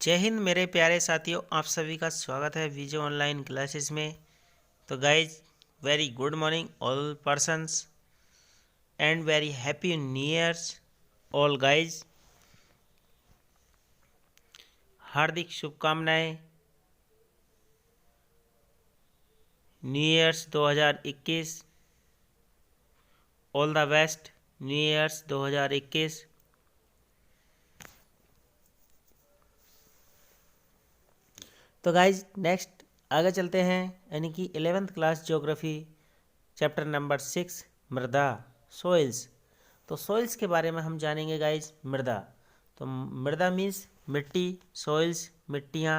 जय हिंद मेरे प्यारे साथियों, आप सभी का स्वागत है विजय ऑनलाइन क्लासेस में। तो guys, very good morning all persons and very happy new years all guys. हार्दिक शुभकामनाएं new years 2021। All the best new years 2021। तो गाइज नेक्स्ट आगे चलते हैं, यानी कि 11th class geography chapter number 6 मृदा सोइल्स। तो सोइल्स के बारे में हम जानेंगे गाइज। मृदा, तो मृदा मीन्स मिट्टी, सोइल्स मिट्टियाँ,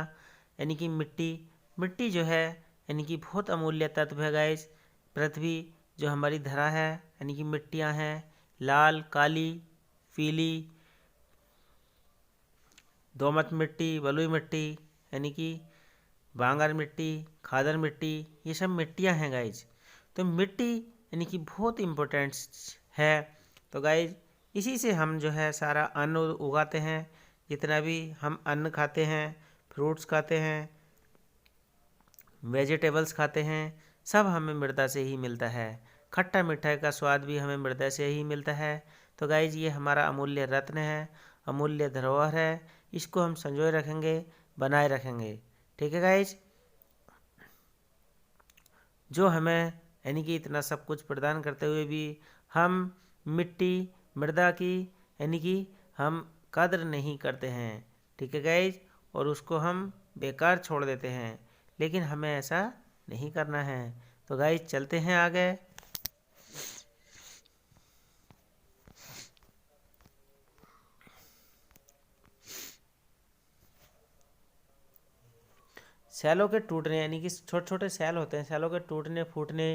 यानी कि मिट्टी। मिट्टी जो है यानी कि बहुत अमूल्य तत्व है गाइज। पृथ्वी जो हमारी धरा है, यानी कि मिट्टियाँ हैं लाल, काली, पीली, दोमट मिट्टी, बलुई मिट्टी, यानी कि बांगर मिट्टी, खादर मिट्टी, ये सब मिट्टियाँ हैं गाइज। तो मिट्टी यानी कि बहुत इम्पोर्टेंट है। तो गाइज इसी से हम जो है सारा अन्न उगाते हैं। जितना भी हम अन्न खाते हैं, फ्रूट्स खाते हैं, वेजिटेबल्स खाते हैं, सब हमें मृदा से ही मिलता है। खट्टा मीठा का स्वाद भी हमें मृदा से ही मिलता है। तो गाइज ये हमारा अमूल्य रत्न है, अमूल्य धरोहर है। इसको हम संजोए रखेंगे, बनाए रखेंगे। ठीक है गाइज। जो हमें यानी कि इतना सब कुछ प्रदान करते हुए भी हम मिट्टी, मृदा की यानी कि हम कद्र नहीं करते हैं। ठीक है गाइज, और उसको हम बेकार छोड़ देते हैं, लेकिन हमें ऐसा नहीं करना है। तो गाइज चलते हैं आगे। सैलों के टूटने, यानी कि छोटे छोटे सैल होते हैं, सैलों के टूटने फूटने,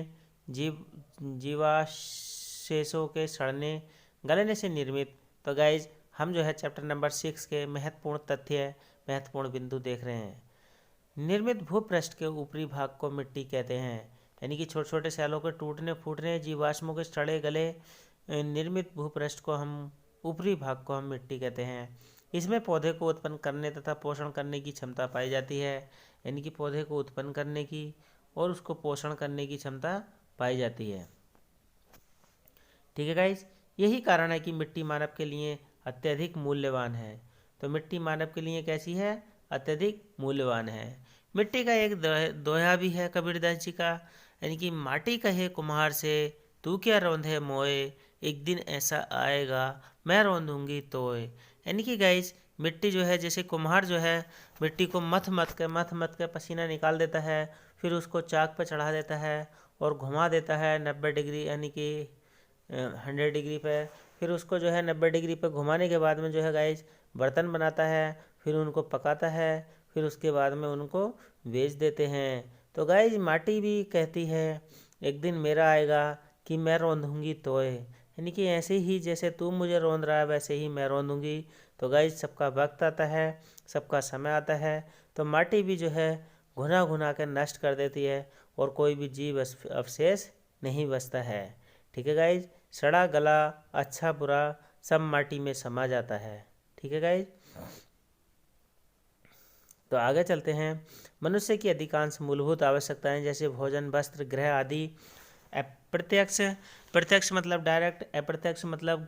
जीवाशेषों के सड़ने गलने से निर्मित। तो गाइज हम जो है चैप्टर नंबर 6 के महत्वपूर्ण तथ्य, महत्वपूर्ण बिंदु देख रहे हैं। निर्मित भूपृष्ठ के ऊपरी भाग को मिट्टी कहते हैं, यानी कि छोटे छोटे सैलों के टूटने फूटने, जीवाश्मों के सड़े गले निर्मित भूपृष्ठ को हम, ऊपरी भाग को हम मिट्टी कहते हैं। इसमें पौधे को उत्पन्न करने तथा पोषण करने की क्षमता पाई जाती है, यानी कि पौधे को उत्पन्न करने की और उसको पोषण करने की क्षमता पाई जाती है। ठीक है गाइज, यही कारण है कि मिट्टी मानव के लिए अत्यधिक मूल्यवान है। तो मिट्टी मानव के लिए कैसी है? अत्यधिक मूल्यवान है। मिट्टी का एक दोहा भी है कबीरदास जी का, यानी कि माटी कहे कुम्हार से, तू क्या रौंदे मोए, एक दिन ऐसा आएगा मैं रौंदूंगी तोए। यानी कि गाइज मिट्टी जो है, जैसे कुम्हार जो है मिट्टी को मथ मथ के पसीना निकाल देता है, फिर उसको चाक पर चढ़ा देता है और घुमा देता है 90 डिग्री, यानी कि 100 डिग्री पे। फिर उसको जो है 90 डिग्री पे घुमाने के बाद में जो है गाइज बर्तन बनाता है, फिर उनको पकाता है, फिर उसके बाद में उनको बेच देते हैं। तो गाइज माटी भी कहती है एक दिन मेरा आएगा कि मैं रौंदूंगी तोए, यानी कि ऐसे ही जैसे तू मुझे रौंद रहा है वैसे ही मैं रौंदूंगी। तो गाइज सबका वक्त आता है, सबका समय आता है, तो माटी भी जो है घुना घुना कर नष्ट कर देती है और कोई भी जीव अवशेष नहीं बचता है। ठीक है गाइज, सड़ा गला अच्छा बुरा सब माटी में समा जाता है। ठीक है गाइज, तो आगे चलते हैं। मनुष्य की अधिकांश मूलभूत आवश्यकताएं जैसे भोजन, वस्त्र, गृह आदि अप्रत्यक्ष, प्रत्यक्ष मतलब डायरेक्ट, अप्रत्यक्ष मतलब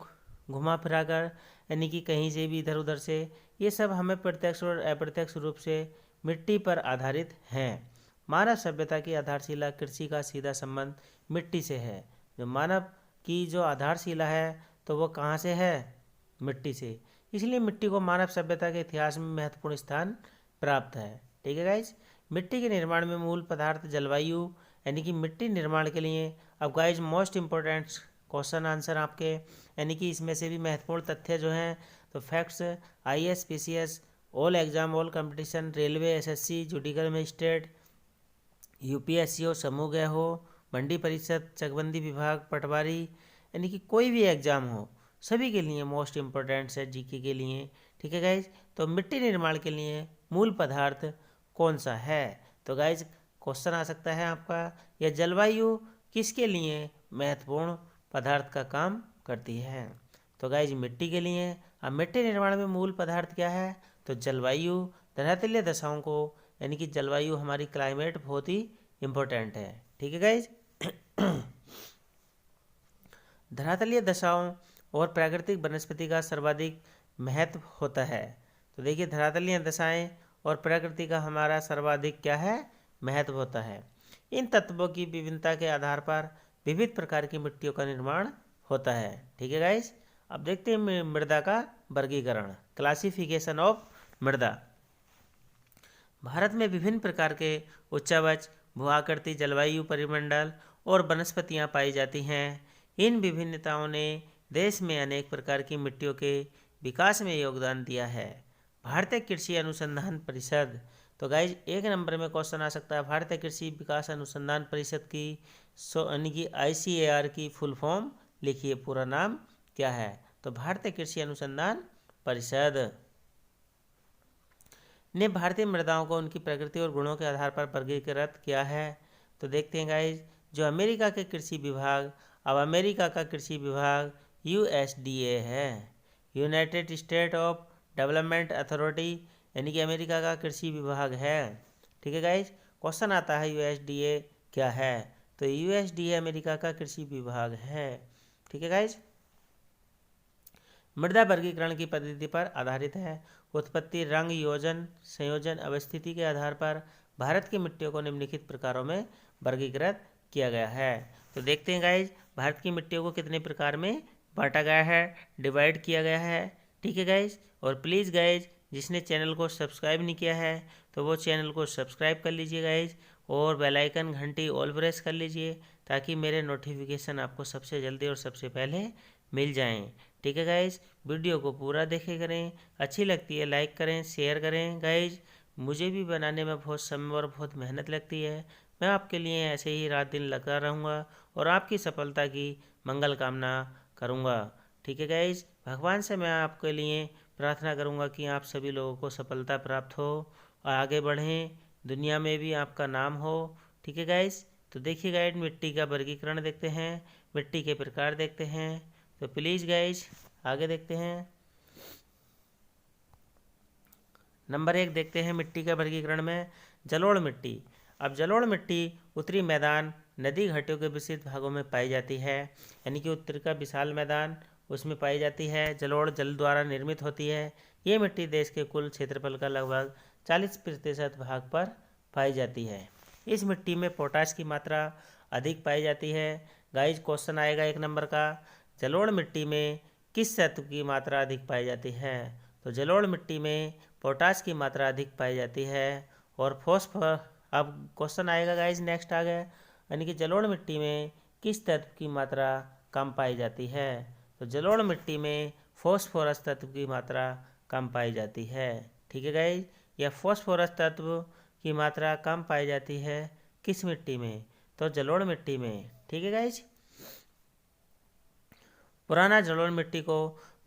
घुमा फिरा कर, यानी कि कहीं से भी इधर उधर से, ये सब हमें प्रत्यक्ष और अप्रत्यक्ष रूप से मिट्टी पर आधारित हैं। मानव सभ्यता की आधारशिला कृषि का सीधा संबंध मिट्टी से है। जो मानव की जो आधारशिला है तो वो कहाँ से है? मिट्टी से। इसलिए मिट्टी को मानव सभ्यता के इतिहास में महत्वपूर्ण स्थान प्राप्त है। ठीक है गाइज, मिट्टी के निर्माण में मूल पदार्थ जलवायु, यानी कि मिट्टी निर्माण के लिए, अब guys most important question answer आपके, यानी कि इसमें से भी महत्वपूर्ण तथ्य जो हैं, तो facts, IAS PCS, all exam all competition, railway, SSC, judicial magistrate, UPSC हो, समूह गए हो, मंडी परिषद, चकबंदी विभाग, पटवारी, यानी कि कोई भी एग्जाम हो, सभी के लिए मोस्ट इम्पोर्टेंट है GK के लिए। ठीक है गाइज, तो मिट्टी निर्माण के लिए मूल पदार्थ कौन सा है? तो गाइज क्वेश्चन आ सकता है आपका, यह जलवायु किसके लिए महत्वपूर्ण पदार्थ का काम करती है? तो गाइज मिट्टी के लिए। अब मिट्टी निर्माण में मूल पदार्थ क्या है? तो जलवायु, धरातलीय दशाओं को यानी कि जलवायु, हमारी क्लाइमेट बहुत ही इम्पोर्टेंट है। ठीक है गाइज। धरातलीय दशाओं और प्राकृतिक वनस्पति का सर्वाधिक महत्व होता है। तो देखिए, धरातलीय दशाएं और प्रकृति का हमारा सर्वाधिक क्या है, महत्व होता है। इन तत्वों की विभिन्नता के आधार पर विविध प्रकार की मिट्टियों का निर्माण होता है। ठीक है गाइस। अब देखते हैं मृदा का वर्गीकरण, क्लासिफिकेशन ऑफ मृदा। भारत में विभिन्न प्रकार के उच्चावच, भू-आकृति, जलवायु, परिमंडल और वनस्पतियां पाई जाती हैं। इन विभिन्नताओं ने देश में अनेक प्रकार की मिट्टियों के विकास में योगदान दिया है। भारतीय कृषि अनुसंधान परिषद, तो गाइज एक नंबर में क्वेश्चन आ सकता है, भारतीय कृषि विकास अनुसंधान परिषद की यानी कि ICAR की फुल फॉर्म लिखिए, पूरा नाम क्या है। तो भारतीय कृषि अनुसंधान परिषद ने भारतीय मृदाओं को उनकी प्रकृति और गुणों के आधार पर वर्गीकृत किया है। तो देखते हैं गाइज, जो अमेरिका के कृषि विभाग, अब अमेरिका का कृषि विभाग USDA है, United state of development authority, यानी कि अमेरिका का कृषि विभाग है। ठीक है गाइज। क्वेश्चन आता है USDA क्या है, तो USDA अमेरिका का कृषि विभाग है। ठीक है गाइज। मृदा वर्गीकरण की पद्धति पर आधारित है। उत्पत्ति, रंग, योजन, संयोजन, अवस्थिति के आधार पर भारत की मिट्टियों को निम्नलिखित प्रकारों में वर्गीकृत किया गया है। तो देखते हैं गाइज, भारत की मिट्टियों को कितने प्रकार में बांटा गया है, डिवाइड किया गया है। ठीक है गाइज। और प्लीज़ गाइज, जिसने चैनल को सब्सक्राइब नहीं किया है तो वो चैनल को सब्सक्राइब कर लीजिए गाइज, और बेल आइकन घंटी ऑल प्रेस कर लीजिए ताकि मेरे नोटिफिकेशन आपको सबसे जल्दी और सबसे पहले मिल जाएं। ठीक है गाइज। वीडियो को पूरा देखे करें, अच्छी लगती है लाइक करें, शेयर करें गाइज। मुझे भी बनाने में बहुत समय और बहुत मेहनत लगती है। मैं आपके लिए ऐसे ही रात दिन लगा रहूँगा और आपकी सफलता की मंगल कामना करूँगा। ठीक है गाइज। भगवान से मैं आपके लिए प्रार्थना करूँगा कि आप सभी लोगों को सफलता प्राप्त हो और आगे बढ़ें, दुनिया में भी आपका नाम हो। ठीक है गाइज। तो देखिए गाइज, मिट्टी का वर्गीकरण देखते हैं, मिट्टी के प्रकार देखते हैं। तो प्लीज़ गाइज आगे देखते हैं। नंबर 1 देखते हैं मिट्टी का वर्गीकरण में, जलोढ़ मिट्टी। अब जलोढ़ मिट्टी उत्तरी मैदान, नदी घाटियों के विस्तृत भागों में पाई जाती है, यानी कि उत्तर का विशाल मैदान उसमें पाई जाती है। जलोढ़ जल द्वारा निर्मित होती है। ये मिट्टी देश के कुल क्षेत्रफल का लगभग 40% भाग पर पाई जाती है। इस मिट्टी में पोटाश की मात्रा अधिक पाई जाती है। गाइज क्वेश्चन आएगा 1 नंबर का, जलोढ़ मिट्टी में किस तत्व की मात्रा अधिक पाई जाती है। तो जलोढ़ मिट्टी में पोटाश की मात्रा अधिक पाई जाती है और फॉस्फोरस। अब क्वेश्चन आएगा गाइज नेक्स्ट आ गया, यानी कि जलोढ़ मिट्टी में किस तत्व की मात्रा कम पाई जाती है। तो जलोढ़ मिट्टी में फॉस्फोरस तत्व की मात्रा कम पाई जाती है। ठीक है गाइज। यह फॉस्फोरस तत्व की मात्रा कम पाई जाती है किस मिट्टी में, तो जलोढ़ मिट्टी में। ठीक है गाइज। पुराना जलोढ़ मिट्टी को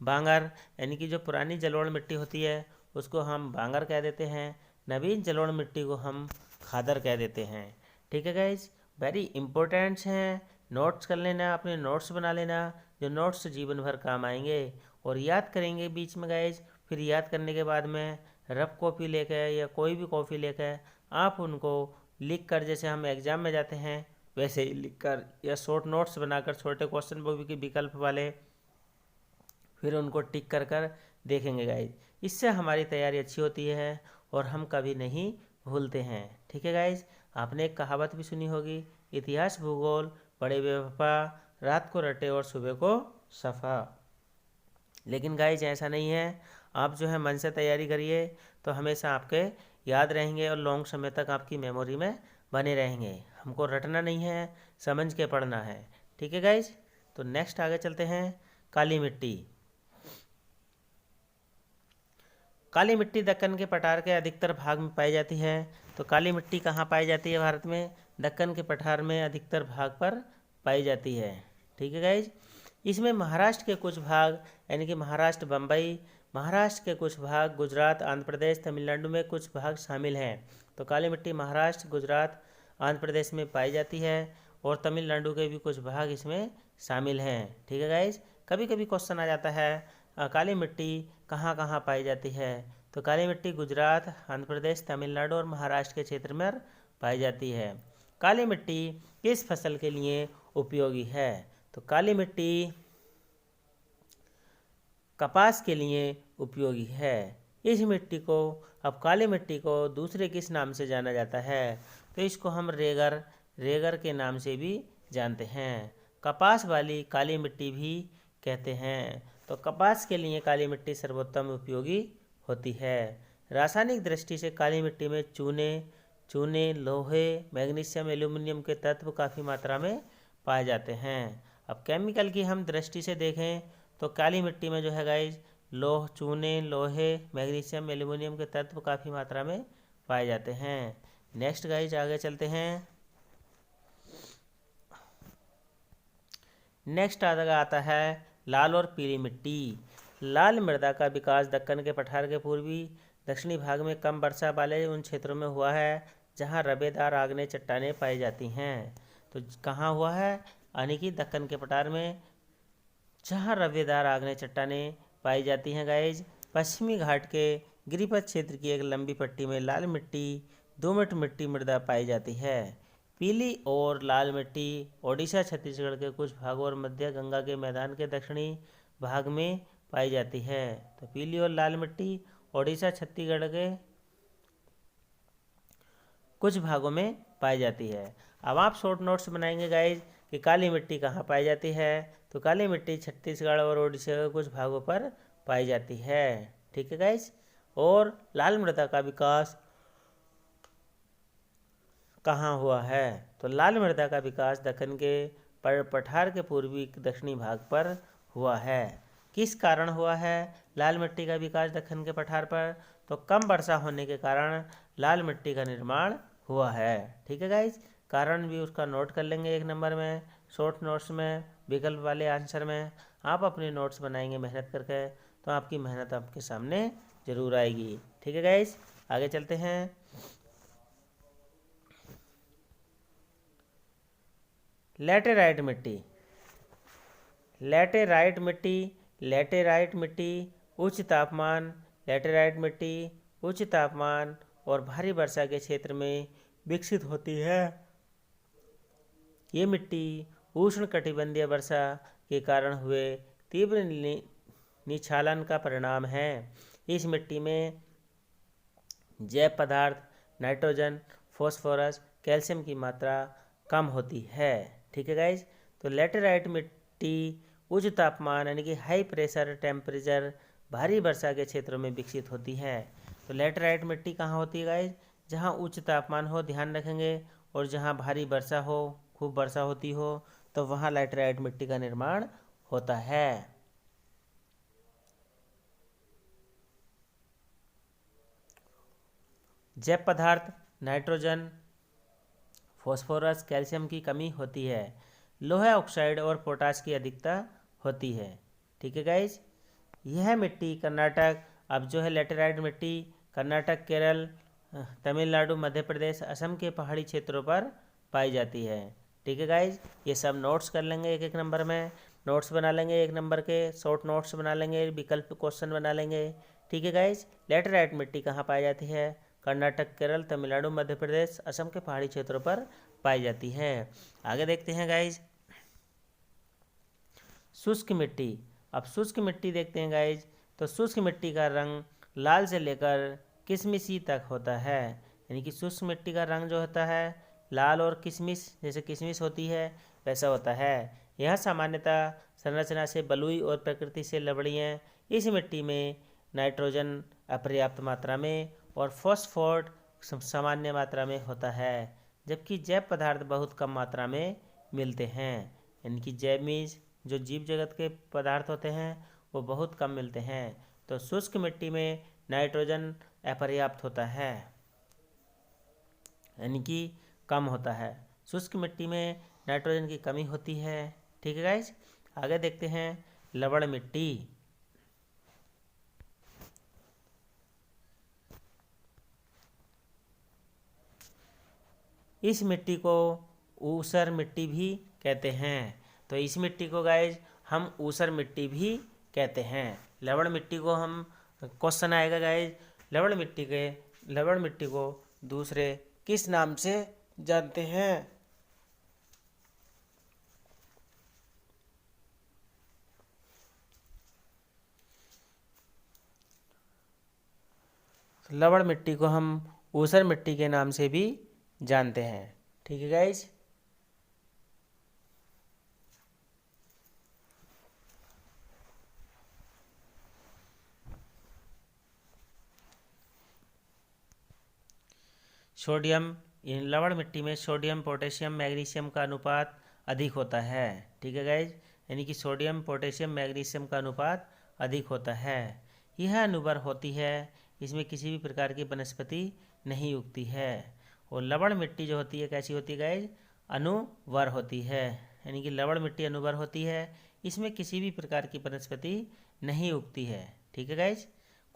बांगर, यानी कि जो पुरानी जलोढ़ मिट्टी होती है उसको हम बांगर कह देते हैं। नवीन जलोढ़ मिट्टी को हम खादर कह देते हैं। ठीक है गाइज। वेरी इंपॉर्टेंट्स हैं, नोट्स कर लेना, अपने नोट्स बना लेना, जो नोट्स जीवन भर काम आएंगे और याद करेंगे बीच में गाइज। फिर याद करने के बाद में रफ कॉपी लेकर या कोई भी कॉपी लेकर आप उनको लिख कर, जैसे हम एग्ज़ाम में जाते हैं वैसे ही लिख कर या शॉर्ट नोट्स बनाकर छोटे क्वेश्चन वो के विकल्प वाले, फिर उनको टिक कर कर देखेंगे गाइज। इससे हमारी तैयारी अच्छी होती है और हम कभी नहीं भूलते हैं। ठीक है गाइज। आपने एक कहावत भी सुनी होगी, इतिहास भूगोल बड़े बेवफा, रात को रटे और सुबह को सफ़ा। लेकिन गाइज ऐसा नहीं है, आप जो है मन से तैयारी करिए तो हमेशा आपके याद रहेंगे और लॉन्ग समय तक आपकी मेमोरी में बने रहेंगे। हमको रटना नहीं है, समझ के पढ़ना है। ठीक है गाइज। तो नेक्स्ट आगे चलते हैं, काली मिट्टी। काली मिट्टी दक्कन के पठार के अधिकतर भाग में पाई जाती है। तो काली मिट्टी कहाँ पाई जाती है भारत में, दक्कन के पठार में अधिकतर भाग पर पाई जाती है। ठीक है गाइज। इसमें महाराष्ट्र के कुछ भाग, यानी कि महाराष्ट्र, बम्बई, महाराष्ट्र के कुछ भाग, गुजरात, आंध्र प्रदेश, तमिलनाडु में कुछ भाग शामिल हैं। तो काली मिट्टी महाराष्ट्र, गुजरात, आंध्र प्रदेश में पाई जाती है और तमिलनाडु के भी कुछ भाग इसमें शामिल हैं। ठीक है गाइज। कभी कभी क्वेश्चन आ जाता है काली मिट्टी कहाँ कहाँ पाई जाती है, तो काली मिट्टी गुजरात, आंध्र प्रदेश, तमिलनाडु और महाराष्ट्र के क्षेत्र में पाई जाती है। काली मिट्टी किस फसल के लिए उपयोगी है? तो काली मिट्टी कपास के लिए उपयोगी है। इस मिट्टी को, अब काली मिट्टी को दूसरे किस नाम से जाना जाता है? तो इसको हम रेगर के नाम से भी जानते हैं। कपास वाली काली मिट्टी भी कहते हैं। तो कपास के लिए काली मिट्टी सर्वोत्तम उपयोगी होती है। रासायनिक दृष्टि से काली मिट्टी में चूने, लोहे, मैग्नीशियम, एल्यूमिनियम के तत्व काफ़ी मात्रा में पाए जाते हैं। अब केमिकल की हम दृष्टि से देखें तो काली मिट्टी में जो है गाइज चूने, लोहे, मैग्नीशियम, एल्यूमिनियम के तत्व काफ़ी मात्रा में पाए जाते हैं। नेक्स्ट गाइज आगे चलते हैं। नेक्स्ट आता है लाल और पीली मिट्टी। लाल मृदा का विकास दक्कन के पठार के पूर्वी दक्षिणी भाग में कम वर्षा वाले उन क्षेत्रों में हुआ है जहां रवेदार आग्नेय चट्टानें पाई जाती हैं। तो कहाँ हुआ है? यानी कि दक्कन के पठार में जहाँ रवेदार आग्नेय चट्टानें पाई जाती हैं गाइज। पश्चिमी घाट के गिरिपथ क्षेत्र की एक लंबी पट्टी में लाल मिट्टी, दोमट मिट्टी मृदा पाई जाती है। पीली और लाल मिट्टी ओडिशा, छत्तीसगढ़ के कुछ भागों और मध्य गंगा के मैदान के दक्षिणी भाग में पाई जाती है। तो पीली और लाल मिट्टी ओडिशा, छत्तीसगढ़ के कुछ भागों में पाई जाती है। अब आप शॉर्ट नोट्स बनाएंगे गाइज कि काली मिट्टी कहाँ पाई जाती है। तो काली मिट्टी छत्तीसगढ़ और ओडिशा के कुछ भागों पर पाई जाती है। ठीक है गाइज। और लाल मृदा का विकास कहाँ हुआ है? तो लाल मृदा का विकास दक्कन के पठार के पूर्वी दक्षिणी भाग पर हुआ है। किस कारण हुआ है लाल मिट्टी का विकास दक्कन के पठार पर? तो कम वर्षा होने के कारण लाल मिट्टी का निर्माण हुआ है। ठीक है गाइज। कारण भी उसका नोट कर लेंगे 1 नंबर में, शॉर्ट नोट्स में, विकल्प वाले आंसर में। आप अपने नोट्स बनाएंगे मेहनत करके तो आपकी मेहनत आपके सामने जरूर आएगी। ठीक है गाइज। आगे चलते हैं। लैटेराइट मिट्टी। लैटेराइट मिट्टी उच्च तापमान और भारी वर्षा के क्षेत्र में विकसित होती है। ये मिट्टी उष्णकटिबंधीय वर्षा के कारण हुए तीव्र निक्षालन का परिणाम है। इस मिट्टी में जैव पदार्थ नाइट्रोजन, फॉस्फोरस, कैल्शियम की मात्रा कम होती है। ठीक है गाइज। तो लैटेराइट मिट्टी उच्च तापमान यानी कि हाई प्रेशर टेम्परेचर भारी वर्षा के क्षेत्रों में विकसित होती है। तो लैटेराइट मिट्टी कहाँ होती है गाइज? जहाँ उच्च तापमान हो, ध्यान रखेंगे, और जहाँ भारी वर्षा हो, खूब वर्षा होती हो, तो वहाँ लैटेराइट मिट्टी का निर्माण होता है। जैव पदार्थ नाइट्रोजन, फॉस्फोरस, कैल्शियम की कमी होती है। लोहा ऑक्साइड और पोटाश की अधिकता होती है। ठीक है गाइज। यह मिट्टी कर्नाटक, अब जो है लैटेराइट मिट्टी कर्नाटक, केरल, तमिलनाडु, मध्य प्रदेश, असम के पहाड़ी क्षेत्रों पर पाई जाती है। ठीक है गाइज। ये सब नोट्स कर लेंगे 1-1 नंबर में, नोट्स बना लेंगे 1 नंबर के, शॉर्ट नोट्स बना लेंगे, विकल्प क्वेश्चन बना लेंगे। ठीक है गाइज। लैटेराइट मिट्टी कहाँ पाई जाती है? कर्नाटक, केरल, तमिलनाडु, मध्य प्रदेश, असम के पहाड़ी क्षेत्रों पर पाई जाती है। आगे देखते हैं गाइज। शुष्क मिट्टी। अब शुष्क मिट्टी देखते हैं गाइज। तो शुष्क मिट्टी का रंग लाल से लेकर किशमिशी तक होता है। यानी कि शुष्क मिट्टी का रंग जो होता है लाल और किशमिश, जैसे किशमिश होती है वैसा होता है। यह सामान्यतः संरचना से बलुई और प्रकृति से लवणीय है। इस मिट्टी में नाइट्रोजन अपर्याप्त मात्रा में और फॉस्फोरस सामान्य मात्रा में होता है, जबकि जैव पदार्थ बहुत कम मात्रा में मिलते हैं। यानी कि जैव मीन्स जो जीव जगत के पदार्थ होते हैं वो बहुत कम मिलते हैं। तो शुष्क मिट्टी में नाइट्रोजन अपर्याप्त होता है, यानी कि कम होता है। शुष्क मिट्टी में नाइट्रोजन की कमी होती है। ठीक है गाइज। आगे देखते हैं लवण मिट्टी। इस मिट्टी को ऊसर मिट्टी भी कहते हैं। तो इस मिट्टी को गाइज हम ऊसर मिट्टी भी कहते हैं। लवण मिट्टी को हम, क्वेश्चन आएगा गाइज, लवण मिट्टी को दूसरे किस नाम से जानते हैं? लवण मिट्टी को हम ऊसर मिट्टी के नाम से भी जानते हैं। ठीक है गाइज। सोडियम, इन लवण मिट्टी में सोडियम, पोटेशियम, मैग्नीशियम का अनुपात अधिक होता है। ठीक है गाइज, यानी कि सोडियम, पोटेशियम, मैग्नीशियम का अनुपात अधिक होता है। यह अनुवर होती है, इसमें किसी भी प्रकार की वनस्पति नहीं उगती है। और लवण मिट्टी जो होती है कैसी होती है गाइज? अनुवर होती है, यानी कि लवण मिट्टी अनुवर होती है, इसमें किसी भी प्रकार की वनस्पति नहीं उगती है। ठीक है गाइज।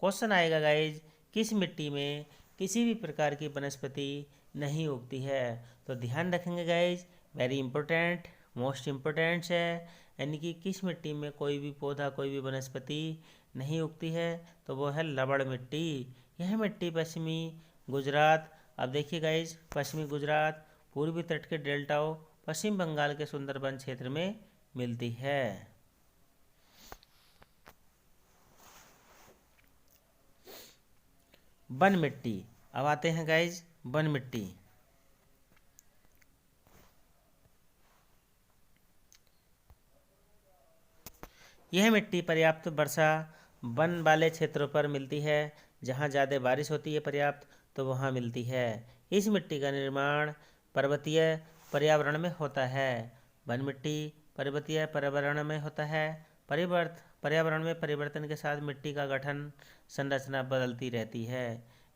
क्वेश्चन आएगा गाइज, किस मिट्टी में किसी भी प्रकार की वनस्पति नहीं उगती है? तो ध्यान रखेंगे guys, very important, most important है, यानी कि किस मिट्टी में कोई भी पौधा, कोई भी वनस्पति नहीं उगती है, तो वो है लवण मिट्टी। यह मिट्टी पश्चिमी गुजरात, अब देखिए गाइज, पश्चिमी गुजरात, पूर्वी तट के डेल्टाओं, पश्चिम बंगाल के सुंदरबन क्षेत्र में मिलती है। वन मिट्टी, अब आते हैं गाइज वन मिट्टी। यह मिट्टी पर्याप्त वर्षा वन वाले क्षेत्रों पर मिलती है, जहाँ ज़्यादा बारिश होती है पर्याप्त, तो वहाँ मिलती है। इस मिट्टी का निर्माण पर्वतीय पर्यावरण में होता है। वन मिट्टी पर्वतीय पर्यावरण में होता है। पर्यावरण में परिवर्तन के साथ मिट्टी का गठन संरचना बदलती रहती है,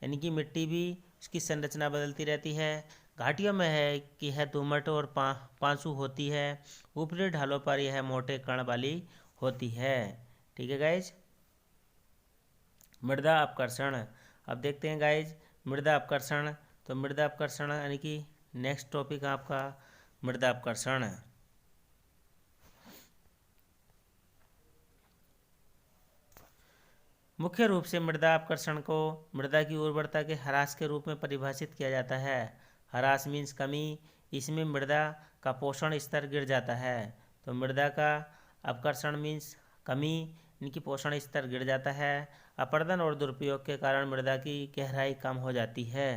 यानी कि मिट्टी भी उसकी संरचना बदलती रहती है। घाटियों में है कि यह दोमट और पांसू होती है। ऊपरी ढालों पर यह मोटे कण वाली होती है। ठीक है गाइज। मृदा अपकर्षण, अब देखते हैं गाइज मृदा अपकर्षण। तो मृदा अपकर्षण यानी कि नेक्स्ट टॉपिक आपका मृदा अपकर्षण। मुख्य रूप से मृदा अपकर्षण को मृदा की उर्वरता के ह्रास के रूप में परिभाषित किया जाता है। ह्रास मीन्स कमी, इसमें मृदा का पोषण स्तर गिर जाता है। तो मृदा का अपकर्षण मीन्स कमी, इनकी पोषण स्तर गिर जाता है। अपर्दन और दुरुपयोग के कारण मृदा की गहराई कम हो जाती है।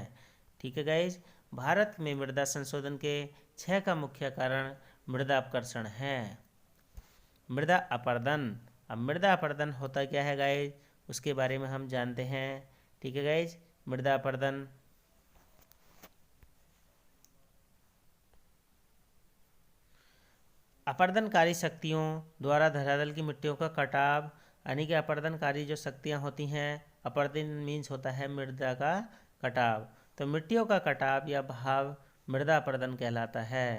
ठीक है गाइज। भारत में मृदा संशोधन के 6 का मुख्य कारण मृदा अपकर्षण है। मृदा अपर्दन, अब मृदा अपर्दन होता क्या है गाइज, उसके बारे में हम जानते हैं। ठीक है गाइज। मृदा अपर्दन, अपर्दनकारी शक्तियों द्वारा धरातल की मिट्टियों का कटाव, यानी कि अपर्दनकारी जो शक्तियाँ होती हैं, अपर्दन मीन्स होता है मृदा का कटाव, तो मिट्टियों का कटाव या बहाव मृदा अपर्दन कहलाता है।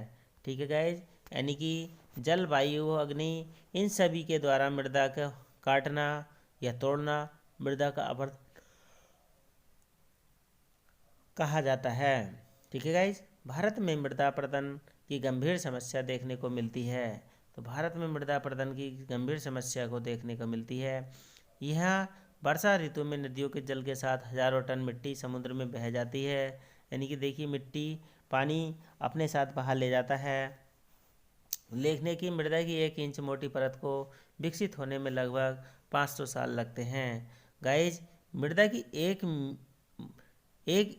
ठीक है गाइज। यानी कि जल, वायु, अग्नि, इन सभी के द्वारा मृदा का काटना या तोड़ना मृदा का अपर्दन कहा जाता है। ठीक है गाइज। भारत में मृदा अपर्दन की गंभीर समस्या देखने को मिलती है। तो भारत में मृदा अपर्दन की गंभीर समस्या को देखने को मिलती है। यहाँ वर्षा ऋतु में नदियों के जल के साथ हजारों टन मिट्टी समुद्र में बह जाती है, यानी कि देखिए मिट्टी पानी अपने साथ बहा ले जाता है। लेखने की मृदा की 1 इंच मोटी परत को विकसित होने में लगभग 500 साल लगते हैं। गाइज, मृदा की एक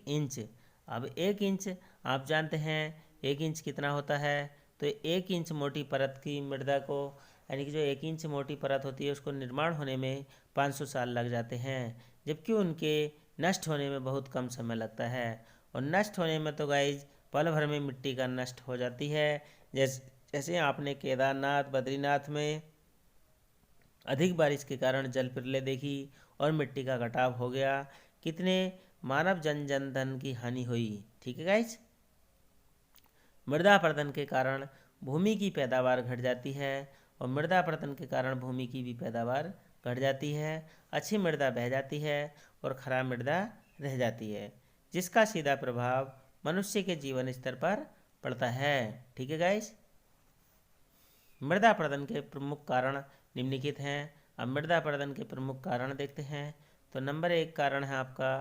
इंच, अब 1 इंच आप जानते हैं 1 इंच कितना होता है, तो 1 इंच मोटी परत की मृदा को, यानी कि जो 1 इंच मोटी परत होती है उसको निर्माण होने में 500 साल लग जाते हैं, जबकि उनके नष्ट होने में बहुत कम समय लगता है। और नष्ट होने में तो गाइज पल भर में मिट्टी का नष्ट हो जाती है। जैसे आपने केदारनाथ, बद्रीनाथ में अधिक बारिश के कारण जल प्रलय देखी और मिट्टी का घटाव हो गया, कितने मानव जन धन की हानि हुई। ठीक है गाइज। मृदा अपरदन के कारण भूमि की पैदावार घट जाती है और मृदा अपरदन के कारण भूमि की भी पैदावार घट जाती है। अच्छी मृदा बह जाती है और खराब मृदा रह जाती है, जिसका सीधा प्रभाव मनुष्य के जीवन स्तर पर पड़ता है। ठीक है गाइज। मृदा अपरदन के प्रमुख कारण निम्नलिखित हैं। अब मृदा अपरदन के प्रमुख कारण देखते हैं। तो नंबर 1 कारण है आपका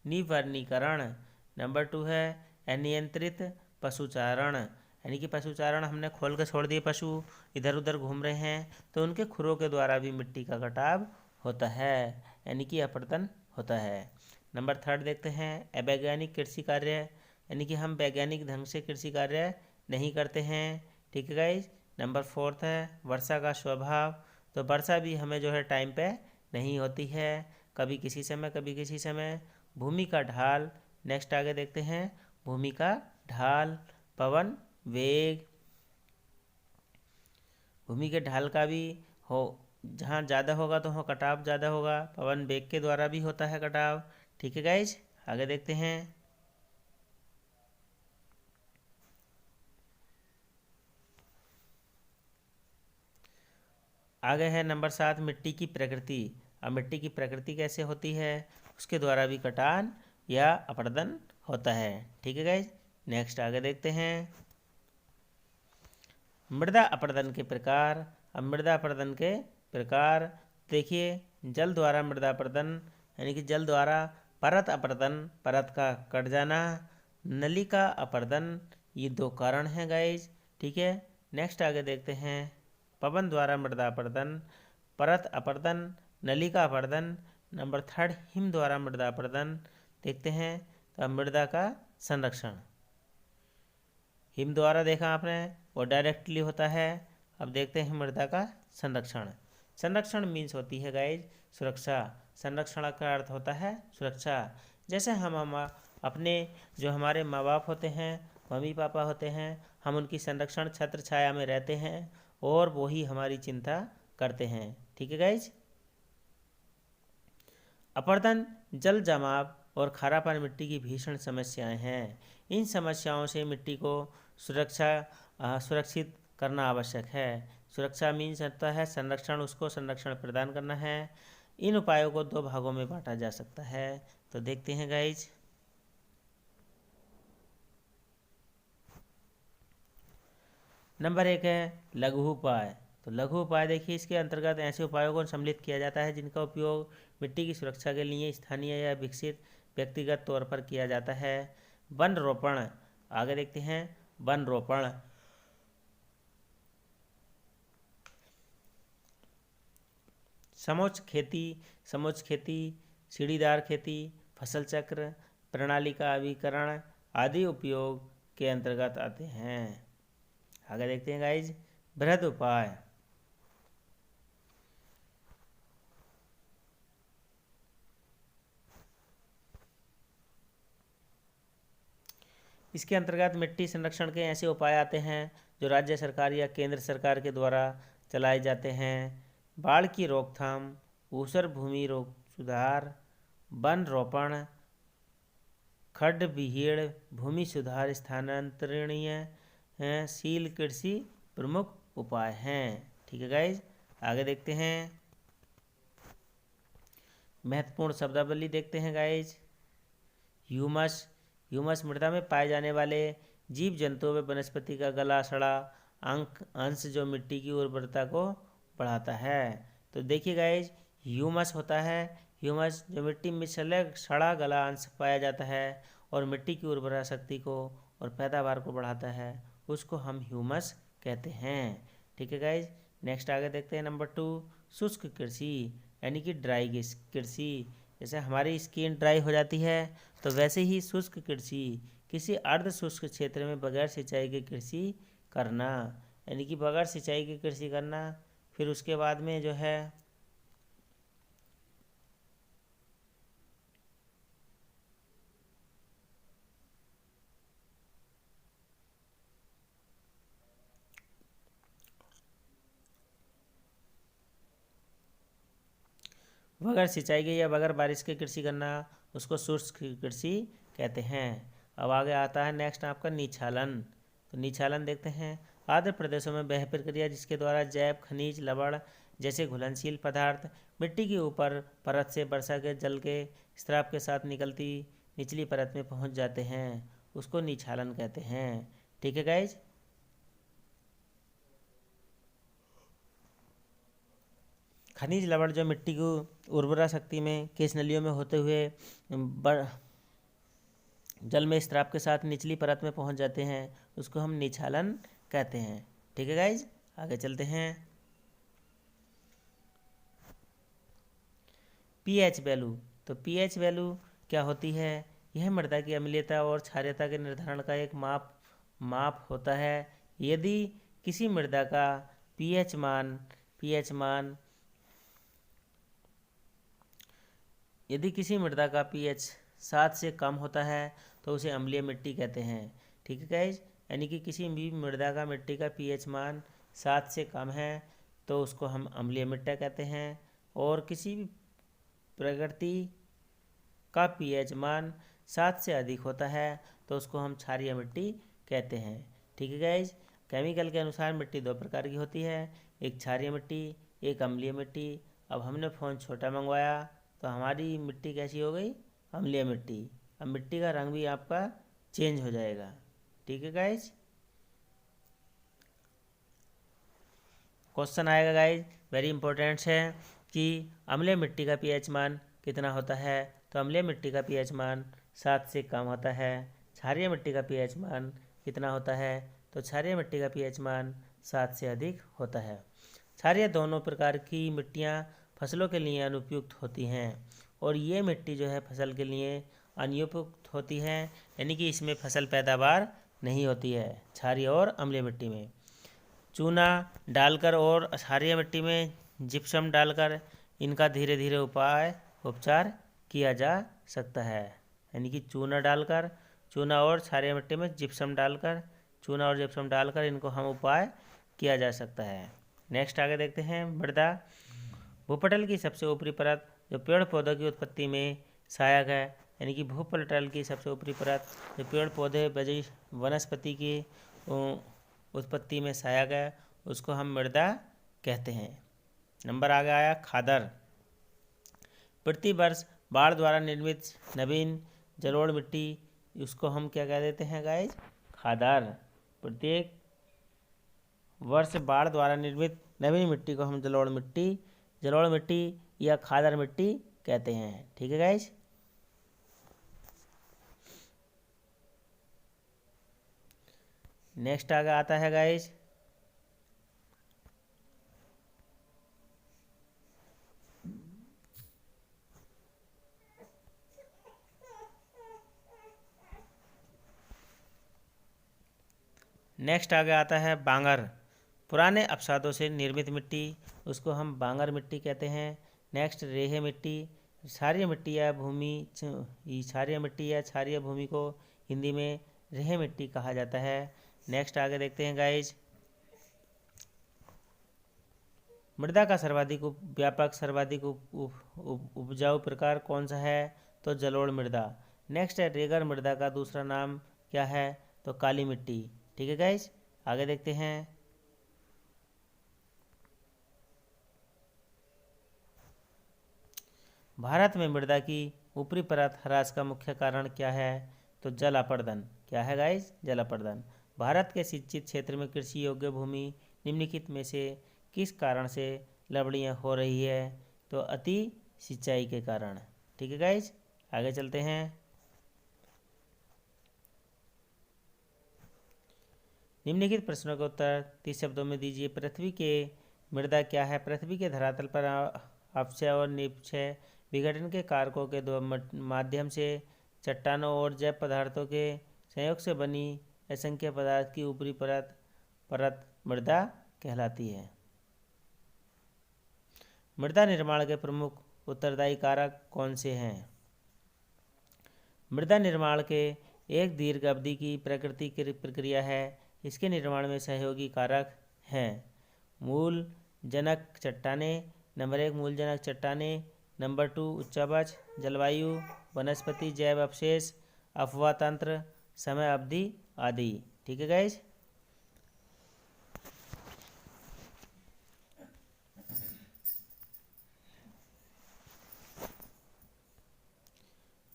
निवर्णीकरण। नंबर 2 है अनियंत्रित पशुचारण, यानी कि पशुचारण हमने खोल के छोड़ दिए, पशु इधर उधर घूम रहे हैं तो उनके खुरों के द्वारा भी मिट्टी का कटाव होता है, यानी कि अपरदन होता है। नंबर 3 देखते हैं अवैज्ञानिक कृषि कार्य, यानी कि हम वैज्ञानिक ढंग से कृषि कार्य नहीं करते हैं। ठीक है गाइज। नंबर 4 है वर्षा का स्वभाव, तो वर्षा भी हमें जो है टाइम पे नहीं होती है, कभी किसी समय कभी किसी समय। भूमि का ढाल, नेक्स्ट आगे देखते हैं भूमि का ढाल, पवन वेग, भूमि के ढाल का भी हो, जहाँ ज़्यादा होगा तो वहाँ कटाव ज़्यादा होगा, पवन वेग के द्वारा भी होता है कटाव। ठीक है गाइज, आगे देखते हैं। आगे है नंबर 7 मिट्टी की प्रकृति। अब मिट्टी की प्रकृति कैसे होती है, उसके द्वारा भी कटान या अपरदन होता है। ठीक है गाइज, नेक्स्ट आगे देखते हैं मृदा अपरदन के प्रकार। अब मृदा अपरदन के प्रकार देखिए, जल द्वारा मृदा अपरदन, यानी कि जल द्वारा परत अपरदन, परत का कट जाना, नलिका अपरदन, ये 2 कारण हैं गाइज। ठीक है, नेक्स्ट आगे देखते हैं पवन द्वारा मृदा अपरदन, परत अपरदन, नलिका अपरदन। नंबर 3 हिम द्वारा मृदा अपरदन देखते हैं। तो अब मृदा का संरक्षण, हिम द्वारा देखा आपने वो डायरेक्टली होता है। अब देखते हैं मृदा का संरक्षण। संरक्षण मीन्स होती है गाइज सुरक्षा, संरक्षण का अर्थ होता है सुरक्षा। जैसे हम अपने जो हमारे माँ बाप होते हैं, मम्मी पापा होते हैं, हम उनकी संरक्षण छत्र छाया में रहते हैं और वही हमारी चिंता करते हैं। ठीक है गाइज। अपरदन, जल जमाव और खारापन मिट्टी की भीषण समस्याएं हैं। इन समस्याओं से मिट्टी को सुरक्षित करना आवश्यक है। सुरक्षा मीन्स होता है संरक्षण, उसको संरक्षण प्रदान करना है। इन उपायों को 2 भागों में बांटा जा सकता है, तो देखते हैं गाइज। नंबर 1 है लघु उपाय। तो लघु उपाय देखिए, इसके अंतर्गत ऐसे उपायों को सम्मिलित किया जाता है जिनका उपयोग मिट्टी की सुरक्षा के लिए स्थानीय या विकसित व्यक्तिगत तौर पर किया जाता है। वन रोपण, आगे देखते हैं वन रोपण। समोच्च खेती, सीढ़ीदार खेती, फसल चक्र, प्रणाली का अभिकरण आदि उपयोग के अंतर्गत आते हैं। आगे देखते हैं गाइज बृहद उपाय। इसके अंतर्गत मिट्टी संरक्षण के ऐसे उपाय आते हैं जो राज्य सरकार या केंद्र सरकार के द्वारा चलाए जाते हैं। बाढ़ की रोकथाम, ऊसर भूमि रोग सुधार, वन रोपण, खड्ड विहीण भूमि सुधार, स्थानांतरणीय शील कृषि प्रमुख उपाय हैं। ठीक है गाइज, आगे देखते हैं महत्वपूर्ण शब्दावली देखते हैं गाइज। ह्यूमस, ह्यूमस मृदा में पाए जाने वाले जीव जंतुओं व वनस्पति का गला सड़ा अंश जो मिट्टी की उर्वरता को बढ़ाता है। तो देखिए गाइज, ह्यूमस होता है, ह्यूमस जो मिट्टी में सड़ा गला अंश पाया जाता है और मिट्टी की उर्वरा शक्ति को और पैदावार को बढ़ाता है, उसको हम ह्यूमस कहते हैं। ठीक है गाइज, नेक्स्ट आगे देखते हैं नंबर 2 शुष्क कृषि, यानी कि ड्राई कृषि। जैसे हमारी स्किन ड्राई हो जाती है तो वैसे ही शुष्क कृषि, किसी अर्ध शुष्क क्षेत्र में बगैर सिंचाई की कृषि करना, यानी कि बगैर सिंचाई की कृषि करना। फिर उसके बाद में जो है बगैर सिंचाई के या बगैर बारिश के कृषि करना, उसको शुष्क कृषि कहते हैं। अब आगे आता है नेक्स्ट आपका निछालन। तो निछालन देखते हैं आर्द्र प्रदेशों में वह प्रक्रिया जिसके द्वारा जैव खनिज लवण जैसे घुलनशील पदार्थ मिट्टी के ऊपर परत से वर्षा के जल के स्राव के साथ निकलती निचली परत में पहुंच जाते हैं, उसको निछालन कहते हैं। ठीक है गाइज। खनिज लवण जो मिट्टी की उर्वरा शक्ति में केश नलियों में होते हुए जल में स्त्राव के साथ निचली परत में पहुंच जाते हैं, उसको हम निछालन कहते हैं। ठीक है गाइज, आगे चलते हैं। PH value. तो पीएच वैल्यू क्या होती है? यह मृदा की अम्लीयता और क्षारीयता के निर्धारण का एक माप होता है। यदि किसी मृदा का पीएच मान यदि किसी मृदा का पीएच 7 से कम होता है तो उसे अम्लीय मिट्टी कहते हैं। ठीक है गाइज, यानी कि किसी भी मृदा का मिट्टी का पीएच मान 7 से कम है तो उसको हम अम्लीय मिट्टी कहते हैं। और किसी भी प्रकृति का पीएच मान 7 से अधिक होता है तो उसको हम क्षारीय मिट्टी कहते हैं। ठीक है गाइज, केमिकल के अनुसार मिट्टी दो प्रकार की होती है, एक क्षारीय मिट्टी, एक अम्लीय मिट्टी। अब हमने फ़ोन छोटा मंगवाया तो हमारी मिट्टी कैसी हो गई? अम्लीय मिट्टी। अब मिट्टी का रंग भी आपका चेंज हो जाएगा। ठीक है गाइज, क्वेश्चन आएगा गाइज, वेरी इंपॉर्टेंट है कि अम्लीय मिट्टी का पीएच मान कितना होता है? तो अम्लीय मिट्टी का पीएच मान 7 से कम होता है। क्षारीय मिट्टी का पीएच मान कितना होता है? तो क्षारीय मिट्टी का पीएच मान 7 से अधिक होता है। क्षारीय दोनों प्रकार की मिट्टियाँ फसलों के लिए अनुपयुक्त होती हैं और ये मिट्टी जो है फसल के लिए अनुपयुक्त होती है, यानी कि इसमें फसल पैदावार नहीं होती है। क्षारीय और अम्लीय मिट्टी में चूना डालकर और क्षारीय मिट्टी में जिप्सम डालकर इनका धीरे धीरे उपचार किया जा सकता है। यानी कि चूना और क्षारीय मिट्टी में चूना और जिप्सम डालकर इनको हम उपाय किया जा सकता है। नेक्स्ट आगे देखते हैं। मृदा भूपटल की सबसे ऊपरी परत जो पेड़ पौधों की उत्पत्ति में सहायक है, यानी कि भूपटल की सबसे ऊपरी परत जो पेड़ पौधे वनस्पति की उत्पत्ति में सहायक है, उसको हम मृदा कहते हैं। नंबर आगे आया खादर। प्रति वर्ष बाढ़ द्वारा निर्मित नवीन जलोढ़ मिट्टी, उसको हम क्या कह देते हैं गाइज? खादर। प्रत्येक वर्ष बाढ़ द्वारा निर्मित नवीन मिट्टी को हम जलोढ़ मिट्टी या खादर मिट्टी कहते हैं। ठीक है गाइज, नेक्स्ट आगे आता है गाइज बांगर। पुराने अवसादों से निर्मित मिट्टी, उसको हम बांगर मिट्टी कहते हैं। नेक्स्ट रेहे मिट्टी। क्षारीय मिट्टी या क्षारीय भूमि को हिंदी में रेहे मिट्टी कहा जाता है। नेक्स्ट आगे देखते हैं गाइज। मृदा का सर्वाधिक उपजाऊ प्रकार कौन सा है? तो जलोढ़ मृदा। नेक्स्ट है रेगड़ मृदा का दूसरा नाम क्या है? तो काली मिट्टी। ठीक है गाइज, आगे देखते हैं। भारत में मृदा की ऊपरी परत ह्रास का मुख्य कारण क्या है? तो जल अपर्दन। क्या है गाइज? जल अपर्दन। भारत के सिंचित क्षेत्र में कृषि योग्य भूमि निम्नलिखित में से किस कारण से लवणीय हो रही है? तो अति सिंचाई के कारण। ठीक है गाइज, आगे चलते हैं। निम्नलिखित प्रश्नों का उत्तर 30 शब्दों में दीजिए। पृथ्वी के मृदा क्या है? पृथ्वी के धरातल पर अपक्षय और निक्षय विघटन के कारकों के माध्यम से चट्टानों और जैव पदार्थों के संयोग से बनी असंख्य पदार्थ की ऊपरी परत मृदा कहलाती है। मृदा निर्माण के प्रमुख उत्तरदायी कारक कौन से हैं? मृदा निर्माण के एक दीर्घ अवधि की प्रकृति की प्रक्रिया है। इसके निर्माण में सहयोगी कारक हैं मूल जनक चट्टानें। नंबर 1 मूल जनक चट्टानें। नंबर 2 उच्चावच, जलवायु, वनस्पति जैव अवशेष, अफवाह तंत्र, समय अवधि आदि। ठीक है गाइज,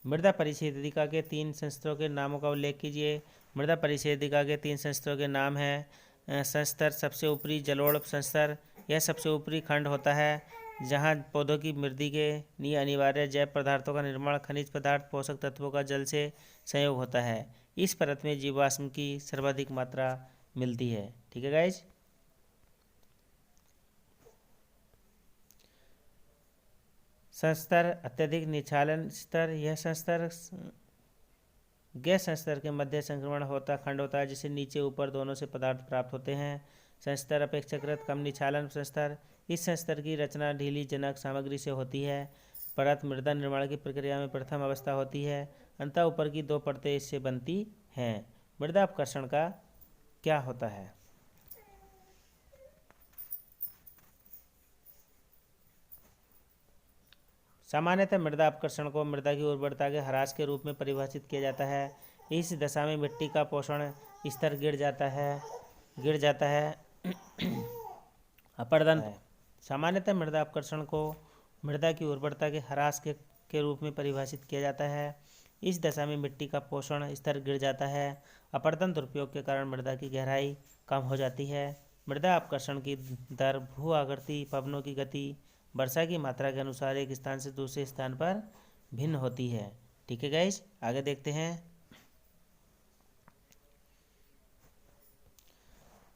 मृदा परिच्छेदिका के 3 संस्तरों के नामों का उल्लेख कीजिए। मृदा परिच्छेदिका के 3 संस्तरों के नाम हैं संस्तर सबसे ऊपरी जलोढ़ संस्तर, यह सबसे ऊपरी खंड होता है। जहाँ पौधों की वृद्धि के लिए अनिवार्य जैव पदार्थों का निर्माण, खनिज पदार्थ, पोषक तत्वों का जल से संयोग होता है। इस परत में जीवाश्म की सर्वाधिक मात्रा मिलती है। ठीक है गाइज। संस्तर अत्यधिक निचालन स्तर, यह संस्तर गैस संस्तर के मध्य संक्रमण होता खंड होता है, जिसे नीचे ऊपर दोनों से पदार्थ प्राप्त होते हैं। संस्तर अपेक्षाकृत कम निचालन संस्तर, इस संस्तर की रचना ढीली जनक सामग्री से होती है। परत मृदा निर्माण की प्रक्रिया में प्रथम अवस्था होती है, अंततः ऊपर की दो परतें इससे बनती हैं। मृदा अपकर्षण का क्या होता है? सामान्यतः मृदा अपकर्षण को मृदा की उर्वरता के ह्रास के रूप में परिभाषित किया जाता है। इस दशा में मिट्टी का पोषण स्तर गिर जाता है अपर्दन है। सामान्यतः मृदा अपकर्षण को मृदा की उर्वरता के ह्रास के रूप में परिभाषित किया जाता है। इस दशा में मिट्टी का पोषण स्तर गिर जाता है। अपर्दन दुरुपयोग के कारण मृदा की गहराई कम हो जाती है। मृदा अपकर्षण की दर भू आकृति, पवनों की गति, वर्षा की मात्रा के अनुसार एक स्थान से दूसरे स्थान पर भिन्न होती है। ठीक है गाइस, आगे देखते हैं।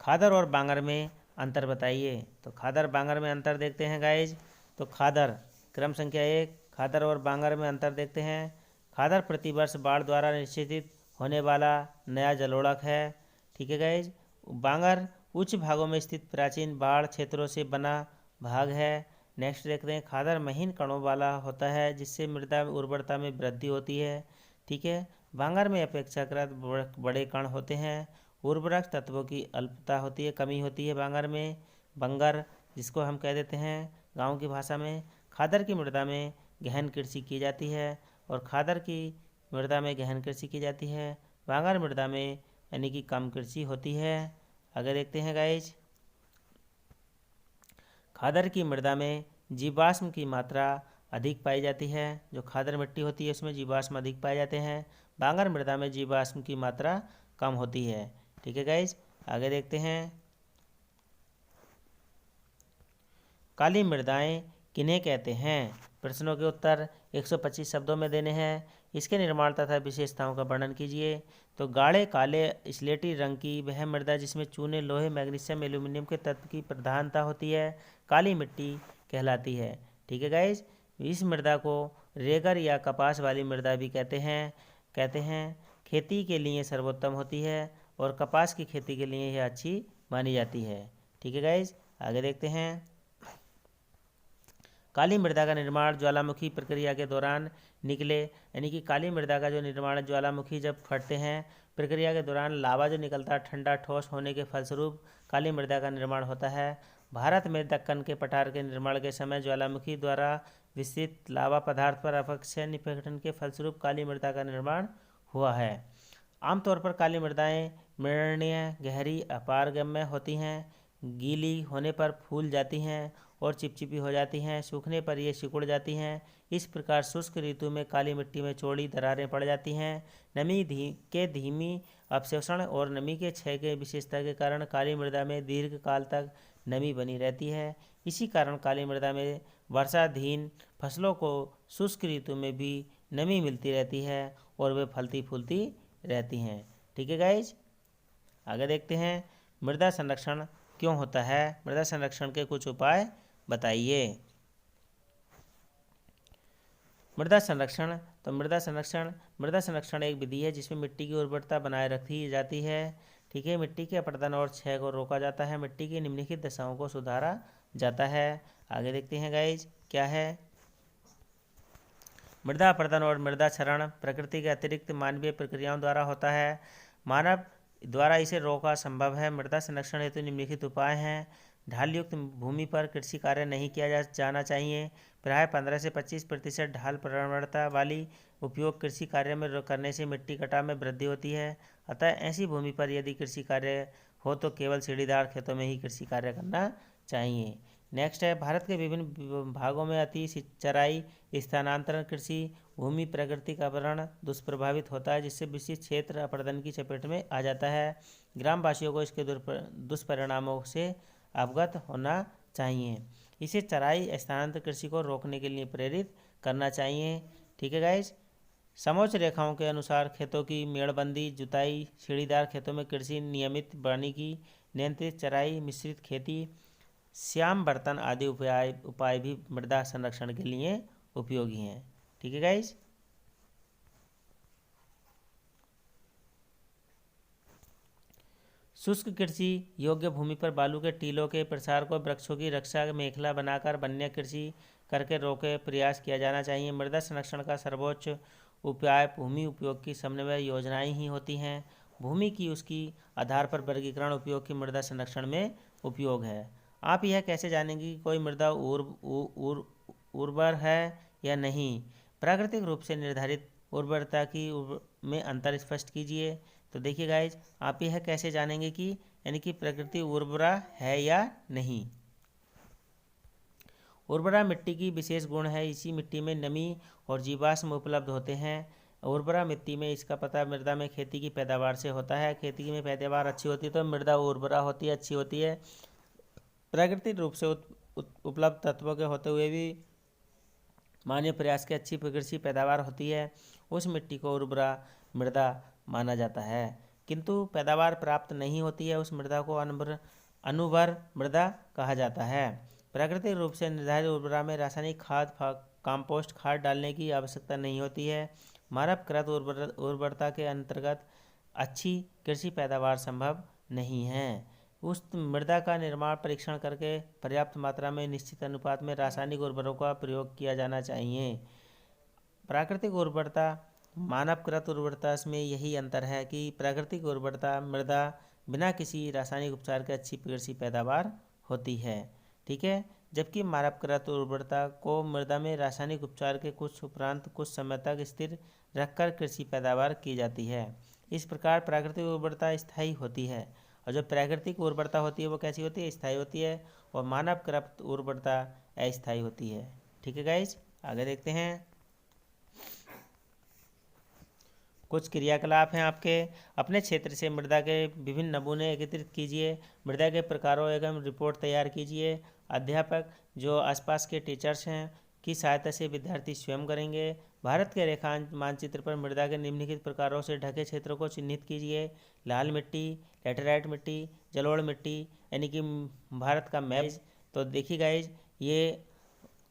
खादर और बांगर में अंतर बताइए। तो खादर बांगर में अंतर देखते हैं गाइज। तो खादर क्रम संख्या 1, खादर और बांगर में अंतर देखते हैं। खादर प्रतिवर्ष बाढ़ द्वारा निषेधित होने वाला नया जलोढ़क है। ठीक है गाइज। बांगर उच्च भागों में स्थित प्राचीन बाढ़ क्षेत्रों से बना भाग है। नेक्स्ट देखते हैं। खादर महीन कणों वाला होता है, जिससे मृदा उर्वरता में वृद्धि होती है। ठीक है। बांगर में अपेक्षाकृत बड़े कण होते हैं। उर्वरक तत्वों की अल्पता होती है, कमी होती है बांगर में। बंगर जिसको हम कह देते हैं गांव की भाषा में। खादर की मृदा में गहन कृषि की जाती है और खादर की मृदा में गहन कृषि की जाती है। बांगर मृदा में यानी कि कम कृषि होती है। आगे देखते हैं गाइज। खादर की मृदा में जीवाश्म की मात्रा अधिक पाई जाती है। जो खादर मिट्टी होती है उसमें जीवाश्म अधिक पाए जाते हैं। बांगर मृदा में जीवाश्म की मात्रा कम होती है। ठीक है गाइज, आगे देखते हैं। काली मृदाएं किन्हें कहते हैं? प्रश्नों के उत्तर 125 शब्दों में देने हैं। इसके निर्माण तथा विशेषताओं का वर्णन कीजिए। तो गाढ़े काले स्लेटी रंग की वह मृदा जिसमें चूने, लोहे, मैग्नीशियम, एल्यूमिनियम के तत्व की प्रधानता होती है, काली मिट्टी कहलाती है। ठीक है गाइज। इस मृदा को रेगर या कपास वाली मृदा भी कहते हैं। खेती के लिए सर्वोत्तम होती है और कपास की खेती के लिए यह अच्छी मानी जाती है। ठीक है गाइज, आगे देखते हैं। काली मृदा का निर्माण ज्वालामुखी प्रक्रिया के दौरान निकले, यानी कि काली मृदा का जो निर्माण ज्वालामुखी जब फटते हैं प्रक्रिया के दौरान लावा जो निकलता है ठंडा ठोस होने के फलस्वरूप काली मृदा का निर्माण होता है। भारत में दक्कन के पठार के निर्माण के समय ज्वालामुखी द्वारा विस्तृत लावा पदार्थ पर अपक्षय निपीड़न के फलस्वरूप काली मृदा का निर्माण हुआ है। आमतौर पर काली मृदाएं मृणीय, गहरी, अपारगम्य होती हैं। गीली होने पर फूल जाती हैं और चिपचिपी हो जाती हैं। सूखने पर ये सिकुड़ जाती हैं। इस प्रकार शुष्क ऋतु में काली मिट्टी में चौड़ी दरारें पड़ जाती हैं। नमी के धीमी अवशोषण और नमी के क्षय के विशेषता के कारण काली मृदा में दीर्घ काल तक नमी बनी रहती है। इसी कारण काली मृदा में वर्षाधीन फसलों को शुष्क ऋतु में भी नमी मिलती रहती है और वे फलती फूलती रहती हैं। ठीक है गाइज, आगे देखते हैं। मृदा संरक्षण क्यों होता है? मृदा संरक्षण के कुछ उपाय बताइए। मृदा संरक्षण। तो मृदा संरक्षण एक विधि है जिसमें मिट्टी की उर्वरता बनाए रखी जाती है। ठीक है। मिट्टी के अपरदन और क्षय को रोका जाता है। मिट्टी की निम्नलिखित दशाओं को सुधारा जाता है। आगे देखते हैं गाइज क्या है। मृदा अपरदन और मृदा क्षरण प्रकृति के अतिरिक्त मानवीय प्रक्रियाओं द्वारा होता है। मानव द्वारा इसे रोका संभव है। मृदा संरक्षण हेतु निम्नलिखित उपाय हैं। ढालयुक्त भूमि पर कृषि कार्य नहीं किया जाना चाहिए। प्रायः 15 से 25% ढाल प्रवणता वाली उपयोग कृषि कार्य में करने से मिट्टी कटाव में वृद्धि होती है। अतः ऐसी भूमि पर यदि कृषि कार्य हो तो केवल सीढ़ीदार खेतों में ही कृषि कार्य करना चाहिए। नेक्स्ट है। भारत के विभिन्न भागों में अति चराई, स्थानांतरण कृषि भूमि प्राकृतिक आवरण दुष्प्रभावित होता है, जिससे विशिष्ट क्षेत्र अपरदन की चपेट में आ जाता है। ग्रामवासियों को इसके दुष्परिणामों से अवगत होना चाहिए। इसे चराई स्थानांतरित कृषि को रोकने के लिए प्रेरित करना चाहिए। ठीक है गाइज। समोच्च रेखाओं के अनुसार खेतों की मेड़बंदी, जुताई, सीढ़ीदार खेतों में कृषि, नियमित वानिकी, नियंत्रित चराई, मिश्रित खेती, श्याम बर्तन आदि उपाय भी मृदा संरक्षण के लिए उपयोगी हैं। ठीक है गाइज। शुष्क कृषि योग्य भूमि पर बालू के टीलों के प्रसार को वृक्षों की रक्षा मेखला बनाकर वन्य कृषि करके रोके प्रयास किया जाना चाहिए। मृदा संरक्षण का सर्वोच्च उपाय भूमि उपयोग की समन्वय योजनाएं ही होती हैं। भूमि की उसकी आधार पर वर्गीकरण उपयोग की मृदा संरक्षण में उपयोग है। आप यह कैसे जानेंगे कि कोई मृदा उर्वर है या नहीं? प्राकृतिक रूप से निर्धारित उर्वरता की में अंतर स्पष्ट कीजिए। तो देखिए गाइज, आप यह कैसे जानेंगे कि यानी कि प्रकृति उर्वरा है या नहीं? उर्वरा मिट्टी की विशेष गुण है। इसी मिट्टी में नमी और जीवाश्म उपलब्ध होते हैं। उर्वरा मिट्टी में इसका पता मृदा में खेती की पैदावार से होता है। खेती में पैदावार अच्छी होती है तो मृदा उर्वरा होती है, अच्छी होती है। प्राकृतिक रूप से उपलब्ध तत्वों के होते हुए भी मानवीय प्रयास की अच्छी कृषि पैदावार होती है, उस मिट्टी को उर्वरा मृदा माना जाता है। किंतु पैदावार प्राप्त नहीं होती है, उस मृदा को अनुर्वर मृदा कहा जाता है। प्राकृतिक रूप से निर्धारित उर्वरा में रासायनिक खाद, कंपोस्ट खाद डालने की आवश्यकता नहीं होती है। मानवकृत उर्वरता के अंतर्गत अच्छी कृषि पैदावार संभव नहीं है। उस मृदा का निर्माण परीक्षण करके पर्याप्त मात्रा में निश्चित अनुपात में रासायनिक उर्वरकों का प्रयोग किया जाना चाहिए। प्राकृतिक उर्वरता मानवकृत उर्वरता में यही अंतर है कि प्राकृतिक उर्वरता मृदा बिना किसी रासायनिक उपचार के अच्छी कृषि पैदावार होती है। ठीक है। जबकि मानवकृत उर्वरता को मृदा में रासायनिक उपचार के कुछ उपरांत कुछ समय तक स्थिर रखकर कृषि पैदावार की जाती है। इस प्रकार प्राकृतिक उर्वरता स्थायी होती है और जो प्राकृतिक उर्वरता होती है वो कैसी होती है? स्थायी होती है। और मानवकृत उर्वरता अस्थायी होती है। ठीक है गाइज, आगे देखते हैं। कुछ क्रियाकलाप हैं आपके। अपने क्षेत्र से मृदा के विभिन्न नमूने एकत्रित कीजिए। मृदा के प्रकारों एवं रिपोर्ट तैयार कीजिए। अध्यापक जो आसपास के टीचर्स हैं की सहायता से विद्यार्थी स्वयं करेंगे। भारत के रेखांश मानचित्र पर मृदा के निम्नलिखित प्रकारों से ढके क्षेत्रों को चिन्हित कीजिए। लाल मिट्टी, लैटेराइट मिट्टी, जलोढ़ मिट्टी, यानी कि भारत का मैप। तो देखिए गाइज, ये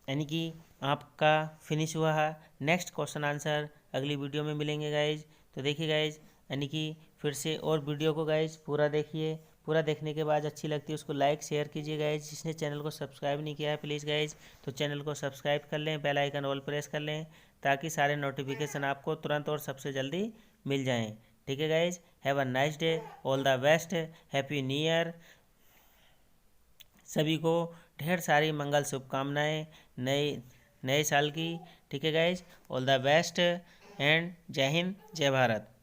यानी कि आपका फिनिश हुआ है। नेक्स्ट क्वेश्चन आंसर अगली वीडियो में मिलेंगे गाइज। तो देखिए गाइज, यानी कि फिर से और वीडियो को गाइज पूरा देखिए। पूरा देखने के बाद अच्छी लगती है उसको लाइक शेयर कीजिए गाइज। जिसने चैनल को सब्सक्राइब नहीं किया है प्लीज़ गाइज तो चैनल को सब्सक्राइब कर लें, बेल आइकन ऑल प्रेस कर लें ताकि सारे नोटिफिकेशन आपको तुरंत और सबसे जल्दी मिल जाएं। ठीक है guys, have a nice day, all the best, happy new year. सभी को ढेर सारी मंगल शुभकामनाएं नए साल की। ठीक है guys, all the best and जय हिंद, जय भारत।